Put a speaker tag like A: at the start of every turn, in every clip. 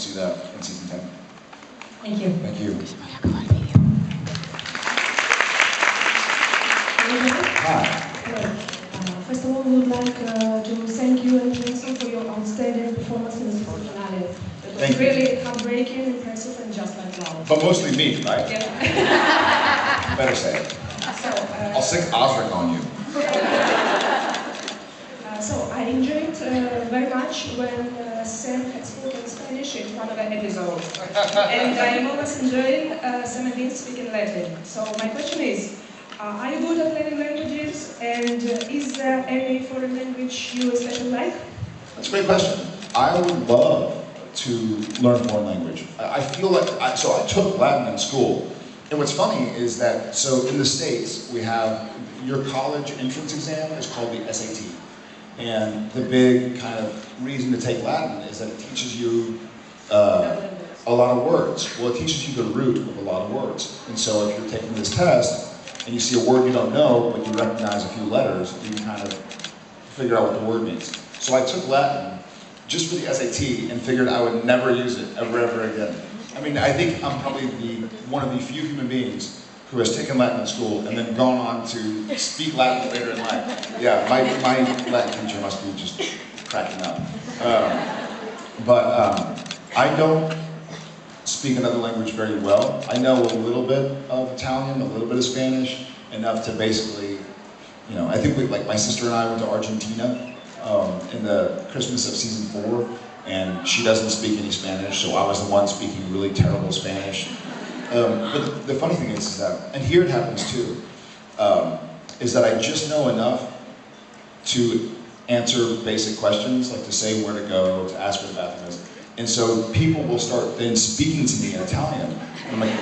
A: see that in season 10.
B: Thank you.
A: Thank you. Hi.
B: Hello. First of all, we would like to thank you and Jason for your outstanding performance in the season finale. It was really heartbreaking, impressive, and just like wow.
A: But mostly me, right?
B: Yeah.
A: Better say it.
B: So,
A: I'll sing Osric on you.
B: So I enjoyed very much when Sam had spoken Spanish in one of the episodes. And I am always enjoying Sam and Dean speaking Latin. So my question is, are you good at learning languages? And is there any foreign language you especially like?
A: That's a great question. I would love to learn a foreign language. I feel like, so I took Latin in school. And what's funny is that, so in the States, we have, your college entrance exam is called the SAT. And the big kind of reason to take Latin is that it teaches you a lot of words. Well, it teaches you the root of a lot of words. And so if you're taking this test, and you see a word you don't know, but you recognize a few letters, you can kind of figure out what the word means. So I took Latin just for the SAT and figured I would never use it ever again. I mean, I think I'm probably one of the few human beings who has taken Latin in school and then gone on to speak Latin later in life. Yeah, my Latin teacher must be just cracking up. I don't speak another language very well. I know a little bit of Italian, a little bit of Spanish, enough to basically, you know, I think like my sister and I went to Argentina in the Christmas of season 4, and she doesn't speak any Spanish, so I was the one speaking really terrible Spanish. But the funny thing is that, and here it happens too, is that I just know enough to answer basic questions, like to say where to go, to ask where the bathroom is. And so people will start then speaking to me in Italian. And I'm like,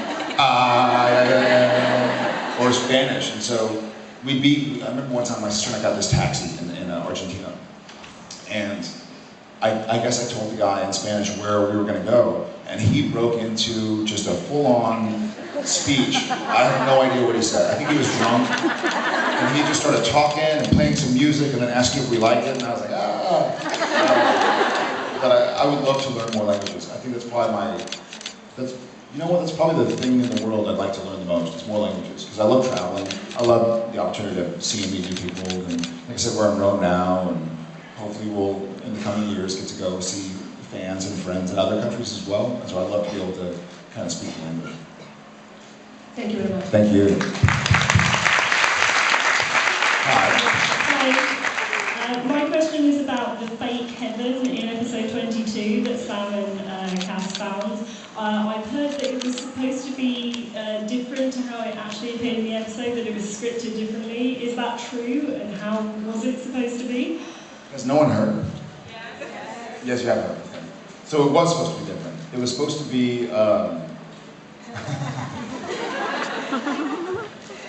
A: or Spanish. And so I remember one time my sister and I got this taxi in Argentina. And I guess I told the guy in Spanish where we were gonna go. And he broke into just a full-on speech. I have no idea what he said. I think he was drunk. And he just started talking and playing some music and then asking if we liked it. And I was like, But I would love to learn more languages. I think that's probably you know what, that's probably the thing in the world I'd like to learn the most, is more languages. Because I love traveling. I love the opportunity to see and meet new people. And like I said, we're in Rome now, and hopefully we'll, in the coming years, get to go see fans and friends in other countries as well. And so I'd love to be able to kind of speak the language.
B: Thank you very much.
A: Thank you.
C: My question is about the fake heaven in episode 22 that Sam and Cass found. I've heard that it was supposed to be different to how it actually appeared in the episode, that it was scripted differently. Is that true, and how was it supposed to be?
A: Has no one heard? Yes, you have heard. So it was supposed to be different. It was supposed to be...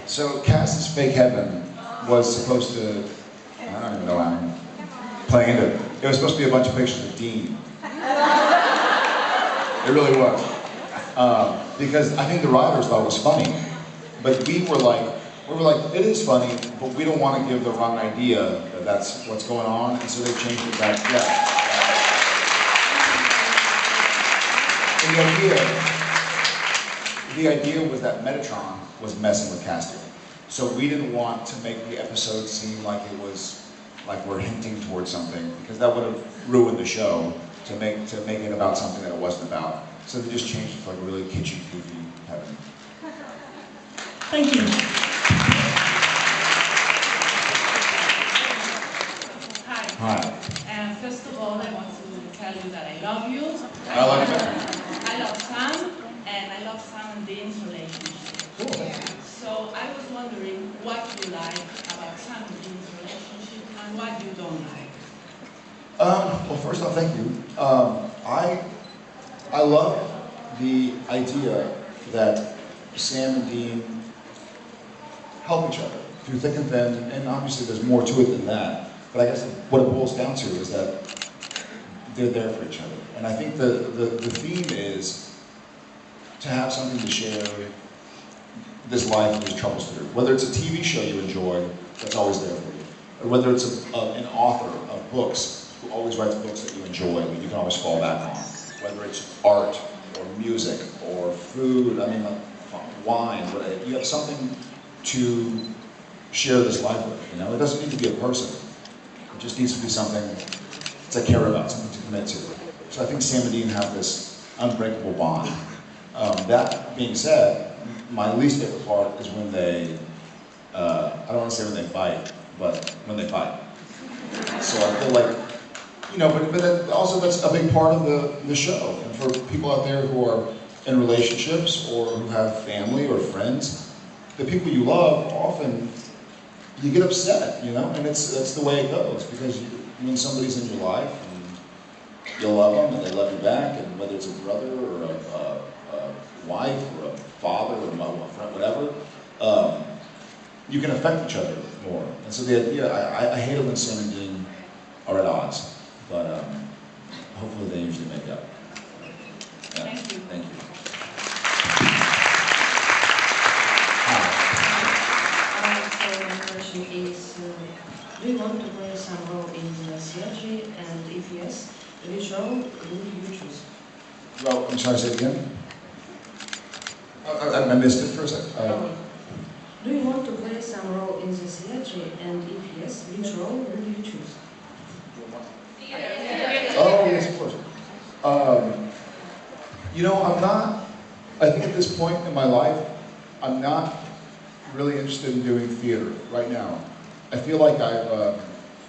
A: So Cass's fake heaven was supposed to... I don't even know how I'm playing into it. It was supposed to be a bunch of pictures of Dean. It really was. Because I think the writers thought it was funny. But we were like, it is funny, but we don't want to give the wrong idea that that's what's going on, and so they changed it back. Yeah. And the idea was that Metatron was messing with casting. So we didn't want to make the episode seem like it was like we're hinting towards something, because that would have ruined the show to make it about something that it wasn't about. So they just changed it to like a really kitschy, goofy heaven.
C: Thank you.
D: Hi. First of all, I want to tell you that I love you.
A: I love you.
D: I love Sam, and I love Sam and Dean's relationship.
A: Cool.
D: So I was wondering what you like about Sam and Dean's relationship and what you don't like.
A: Well, first off, thank you. I love the idea that Sam and Dean help each other through thick and thin, and obviously there's more to it than that. But I guess what it boils down to is that they're there for each other. And I think the theme is to have something to share this life and these troubles through. Whether it's a TV show you enjoy, that's always there for you. Or whether it's an author of books who always writes books that you enjoy, that you can always fall back on. whether it's art or music or food, I mean, like wine, whatever. You have something to share this life with, you know? It doesn't need to be a person. It just needs to be something to care about, something to commit to. So I think Sam and Dean have this unbreakable bond. That being said, my least favorite part is when they, I don't want to say when they fight, but when they fight. So I feel like, you know, but that also that's a big part of the show. And for people out there who are in relationships or who have family or friends, the people you love, often you get upset, you know, and that's the way it goes, because when somebody's in your life, and you love them and they love you back, and whether it's a brother or a wife or a father or a friend, whatever, you can affect each other more. And so the idea, I hate it when Sam and Dean are at odds, but hopefully they usually make up. Yeah.
D: Thank you.
A: Thank you.
E: My question is, do you want to play some role in the theatre, and if yes, which role will you choose?
A: Well, I'm sorry, say it again. I missed it for a second.
E: Do you want to play some role in the theatre, and if yes, which role will you choose?
A: Oh, yes, of course. You know, I think at this point in my life, I'm not really interested in doing theater right now. I feel like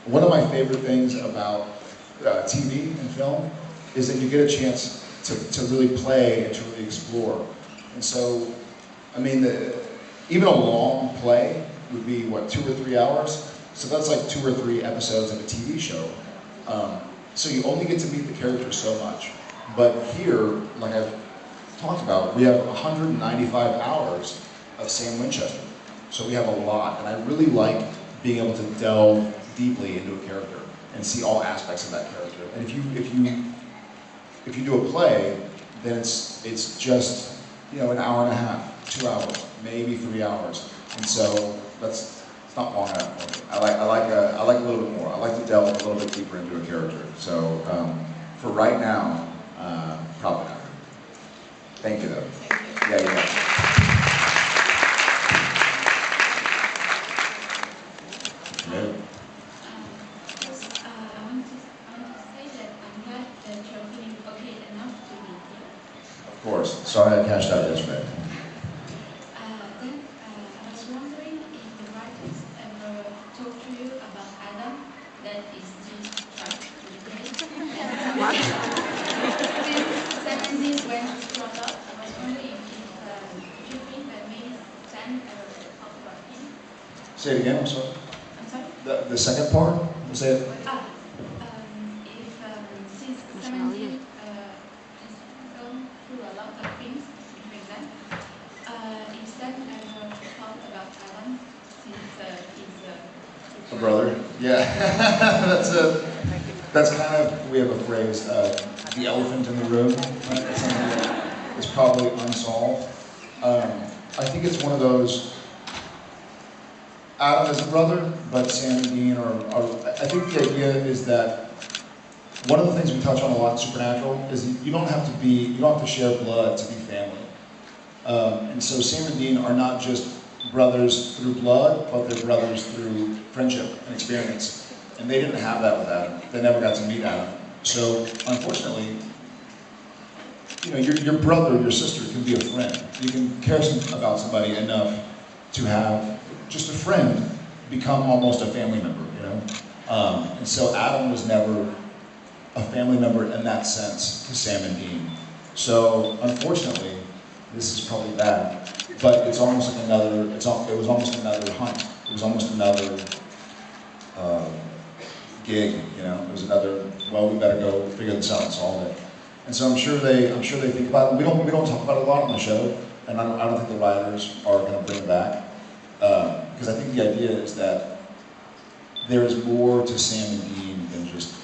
A: one of my favorite things about TV and film is that you get a chance to really play and to really explore. And so, I mean, even a long play would be, what, 2 or 3 hours? So that's like 2 or 3 episodes of a TV show. So you only get to meet the characters so much. But here, like I've talked about, we have 195 hours of Sam Winchester. So we have a lot, and I really like being able to delve deeply into a character and see all aspects of that character. And if you do a play, then it's just, you know, an hour and a half, 2 hours, maybe 3 hours. And so it's not long enough for me. I like a little bit more. I like to delve a little bit deeper into a character. So for right now, probably not. Thank you, though.
D: Thank you.
A: Yeah.
F: First, I want to say that I'm glad that you're feeling okay enough to be here.
A: Of course. Sorry I cashed out yesterday.
F: Then I was wondering if the writers ever talked to you about Adam, that is just trapped to the grave. Since 70s went through a lot, I was wondering if you think that maybe Sam ever talked about him.
A: Say it again, I'm sorry.
F: I'm sorry?
A: The second part? Say it.
F: If since 70s has gone through a lot of things with exam, if Sam ever thought about Adam since he's
A: A brother? Yeah. That's kind of, we have a phrase, the elephant in the room. Right? It's something that is probably unsolved. I think it's one of those, Adam is a brother, but Sam and Dean are, I think the idea is that one of the things we touch on a lot in Supernatural is you don't have to share blood to be family. And so Sam and Dean are not just brothers through blood, but they're brothers through friendship and experience. And they didn't have that with Adam. They never got to meet Adam. So unfortunately, you know, your brother or your sister can be a friend. You can care about somebody enough to have just a friend become almost a family member, you know? And so Adam was never a family member in that sense to Sam and Dean. So unfortunately, this is probably bad, but it's almost like it was almost another hunt. It was almost another gig, you know? It was another, well, we better go figure this out and solve it. And so I'm sure they think about it. We don't talk about it a lot on the show, and I don't think the writers are going to bring it back. Because I think the idea is that there is more to Sam and Dean than just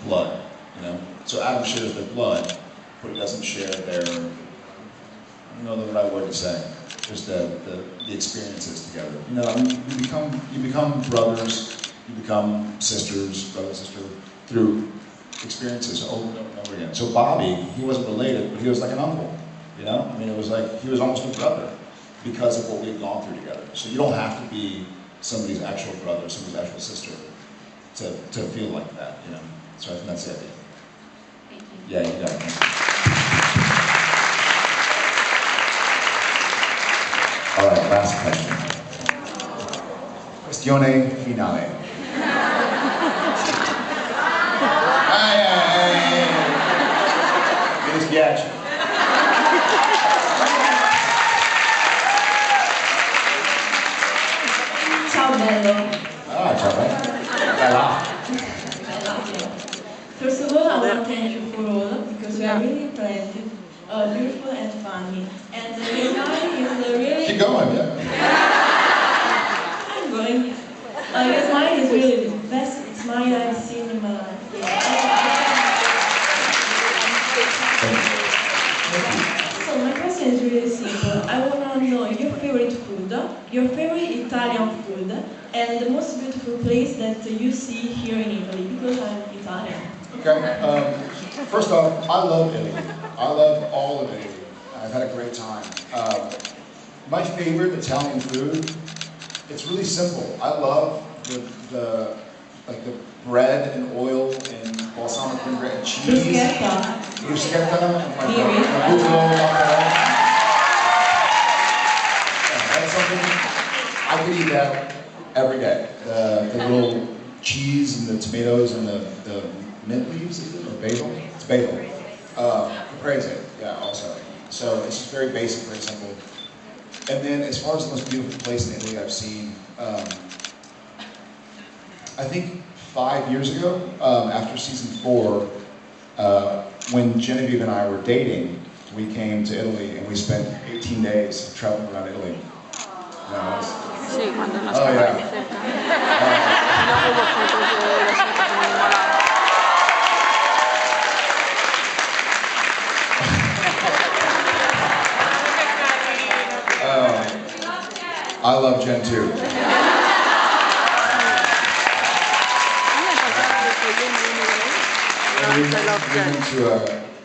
A: blood, you know? So Adam shares their blood, but he doesn't share their, I don't know the right word to say, just the experiences together. You know, I mean, you become brothers, you become sisters, brother, sister, through experiences over and over and over again. So Bobby, he wasn't related, but he was like an uncle, you know? I mean, it was like, he was almost a brother because of what we had gone through together. So you don't have to be somebody's actual brother, somebody's actual sister to feel like that, you know? So I think that's the idea.
F: Thank you.
A: Yeah, you got it. All right, last question. Questione finale. Mi dispiace.
C: Ciao bello.
A: Ah, ciao, bella. Bella.
C: First of all, I want to thank you for all because you are really talented, beautiful and funny. And your guy is really...
A: Keep going, yeah.
C: I'm going. Your smile is really the best smile I've seen in my life. So my question is really simple. I want to know your favorite food, your favorite Italian food, and the most beautiful place that you see here in Italy, because I'm Italian.
A: Okay, first off, I love Italy. I love all of Italy. I've had a great time. My favorite Italian food, it's really simple. I love the bread and oil and balsamic vinaigrette and cheese.
C: Bruschetta.
A: Bruschetta, and like
C: Here.
A: that's something, I could eat that every day. The little cheese and the tomatoes and the mint leaves, is it, or basil? It's basil. Caprese, yeah, also. So it's just very basic, very simple. And then as far as the most beautiful place in Italy I've seen, I think 5 years ago, after season 4, when Genevieve and I were dating, we came to Italy and we spent 18 days traveling around Italy.
G: Sì, quando la
A: Oh,
G: stava
A: yeah.
G: di cerca. Dopo ho fatto la scelta con il malato.
A: I love Jen too.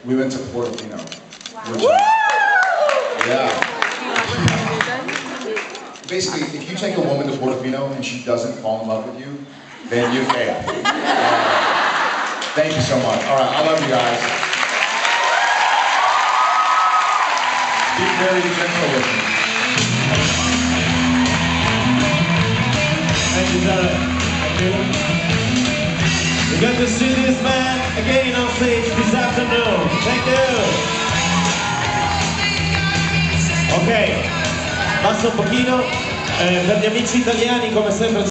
A: We went to Portofino. Which, yeah. Basically, if you take a woman to Portofino and she doesn't fall in love with you, then you fail. Thank you so much. All right, I love you guys. Be very gentle with me.
H: Thank you, Tara. Thank you. We got to see this man again on stage this afternoon. Thank you. Ok, basta un pochino. Per gli amici italiani, come sempre.